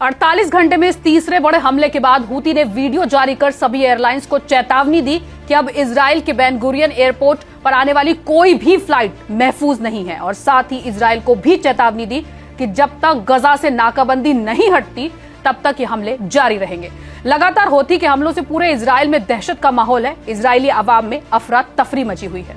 48 घंटे में इस तीसरे बड़े हमले के बाद हूती ने वीडियो जारी कर सभी एयरलाइंस को चेतावनी दी कि अब इजराइल के बेन गुरियन एयरपोर्ट पर आने वाली कोई भी फ्लाइट महफूज नहीं है और साथ ही इजराइल को भी चेतावनी दी कि जब तक गजा से नाकाबंदी नहीं हटती तब तक ये हमले जारी रहेंगे। लगातार हूती के हमलों से पूरे इजराइल में दहशत का माहौल है। इजरायली अवाम में अफरा तफरी मची हुई है।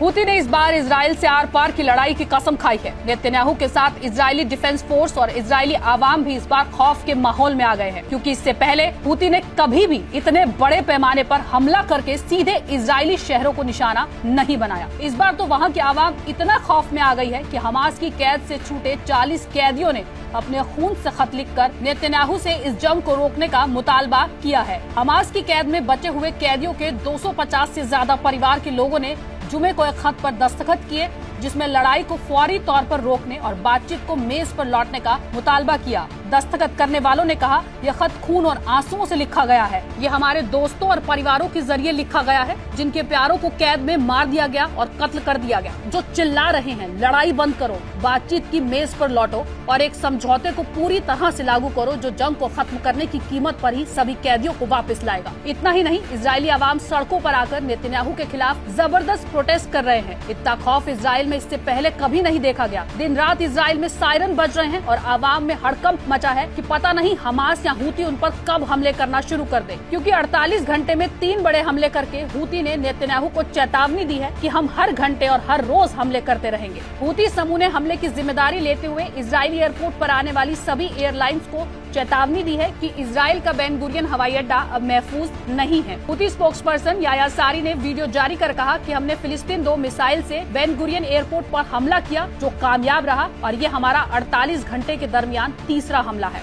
हूती ने इस बार इजराइल से आर पार की लड़ाई की कसम खाई है। नेतन्याहू के साथ इजरायली डिफेंस फोर्स और इजरायली आवाम भी इस बार खौफ के माहौल में आ गए हैं, क्योंकि इससे पहले हूती ने कभी भी इतने बड़े पैमाने पर हमला करके सीधे इजरायली शहरों को निशाना नहीं बनाया। इस बार तो वहाँ की आवाम इतना खौफ में आ गई है कि हमास की कैद से छूटे 40 कैदियों ने अपने खून से खत लिखकर नेतन्याहू से इस जंग को रोकने का मुतालबा किया है। हमास की कैद में बचे हुए कैदियों के 250 से ज्यादा परिवार के लोगों ने जुमे को एक खत पर दस्तखत किए, जिसमें लड़ाई को फौरी तौर पर रोकने और बातचीत को मेज पर लौटने का मुतालबा किया। दस्तखत करने वालों ने कहा, यह खत खून और आंसुओं से लिखा गया है। ये हमारे दोस्तों और परिवारों के जरिए लिखा गया है, जिनके प्यारों को कैद में मार दिया गया और कत्ल कर दिया गया, जो चिल्ला रहे हैं लड़ाई बंद करो, बातचीत की मेज पर लौटो और एक समझौते को पूरी तरह से लागू करो जो जंग को खत्म करने की कीमत पर ही सभी कैदियों को वापस लाएगा। इतना ही नहीं, इजरायली आवाम सड़कों पर आकर नेतन्याहू के खिलाफ जबरदस्त प्रोटेस्ट कर रहे हैं। इतना खौफ इजराइल में इससे पहले कभी नहीं देखा गया। दिन रात इजराइल में सायरन बज रहे हैं और आवाम में हड़कंप मचा है कि पता नहीं हमास या हूती उन पर कब हमले करना शुरू कर दे, क्योंकि 48 घंटे में 3 बड़े हमले करके हूती ने नेतन्याहू को चेतावनी दी है कि हम हर घंटे और हर रोज हमले करते रहेंगे। हूती समूह ने हमले की जिम्मेदारी लेते हुए इजरायली एयरपोर्ट पर आने वाली सभी एयरलाइंस को चेतावनी दी है कि इजराइल का बेन गुरियन हवाई अड्डा अब महफूज नहीं है। हूती स्पोक्सपर्सन याह्या सारी ने वीडियो जारी कर कहा कि हमने फिलिस्तीन 2 मिसाइल से बेन गुरियन एयरपोर्ट पर हमला किया, जो कामयाब रहा और ये हमारा 48 घंटे के दरमियान तीसरा हमला है।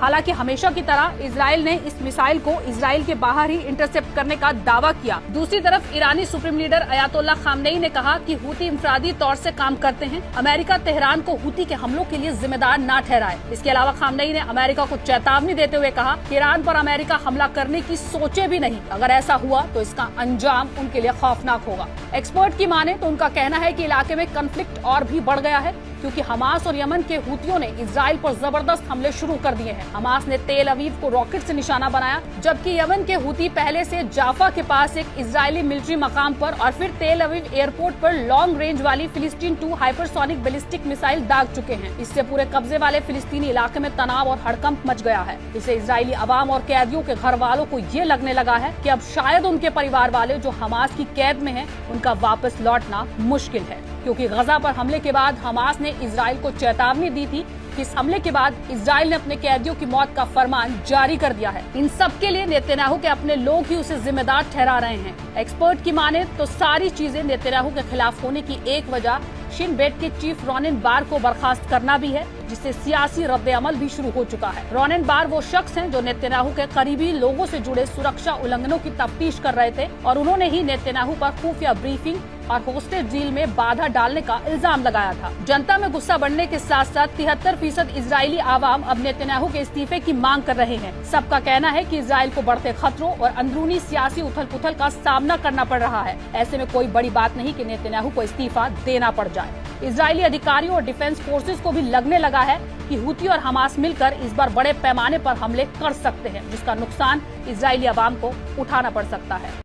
हालांकि हमेशा की तरह इजराइल ने इस मिसाइल को इजराइल के बाहर ही इंटरसेप्ट करने का दावा किया। दूसरी तरफ ईरानी सुप्रीम लीडर अयातोल्ला खामनेई ने कहा कि हूती इंफरादी तौर से काम करते हैं, अमेरिका तेहरान को हूती के हमलों के लिए जिम्मेदार न ठहराए। इसके अलावा खामनेई ने अमेरिका को चेतावनी देते हुए कहा कि ईरान पर अमेरिका हमला करने की सोचे भी नहीं। अगर ऐसा हुआ तो इसका अंजाम उनके लिए खौफनाक होगा। एक्सपर्ट की माने तो उनका कहना है कि इलाके में कॉन्फ्लिक्ट और भी बढ़ गया है, क्योंकि हमास और यमन के हूतियों ने इजराइल पर जबरदस्त हमले शुरू कर दिए हैं। हमास ने तेल अवीव को रॉकेट से निशाना बनाया, जबकि यमन के हूती पहले से जाफा के पास एक इजरायली मिलिट्री मकाम पर और फिर तेल अवीव एयरपोर्ट पर लॉन्ग रेंज वाली फिलिस्तीन 2 हाइपरसोनिक बैलिस्टिक मिसाइल दाग चुके हैं। इससे पूरे कब्जे वाले फिलिस्तीनी इलाके में तनाव और हड़कंप मच गया है। इसे इजरायली अवाम और कैदियों के घर वालों को ये लगने लगा है कि अब शायद उनके परिवार वाले जो हमास की कैद में हैं, उनका वापस लौटना मुश्किल है, क्योंकि गजा पर हमले के बाद हमास ने इजराइल को चेतावनी दी थी कि इस हमले के बाद इजराइल ने अपने कैदियों की मौत का फरमान जारी कर दिया है। इन सब के लिए नेतन्याहू के अपने लोग ही उसे जिम्मेदार ठहरा रहे हैं। एक्सपर्ट की माने तो सारी चीजें नेतन्याहू के खिलाफ होने की एक वजह शिन बेट के चीफ रोनेन बार को बर्खास्त करना भी है, जिससे सियासी रद्द अमल भी शुरू हो चुका है। रोनेन बार वो शख्स हैं जो नेतन्याहू के करीबी लोगों से जुड़े सुरक्षा उल्लंघनों की तफ्तीश कर रहे थे और उन्होंने ही नेतन्याहू पर खुफिया ब्रीफिंग और होस्टेज डील में बाधा डालने का इल्जाम लगाया था। जनता में गुस्सा बढ़ने के साथ साथ 73% इजरायली आवाम अब नेतन्याहू के इस्तीफे की मांग कर रहे हैं। सबका कहना है कि इजराइल को बढ़ते खतरों और अंदरूनी सियासी उथल पुथल का सामना करना पड़ रहा है। ऐसे में कोई बड़ी बात नहीं कि नेतन्याहू को इस्तीफा देना पड़ जाए। इजरायली अधिकारियों और डिफेंस फोर्सेस को भी लगने लगा है कि हूती और हमास मिलकर इस बार बड़े पैमाने पर हमले कर सकते हैं, जिसका नुकसान इजरायली आवाम को उठाना पड़ सकता है।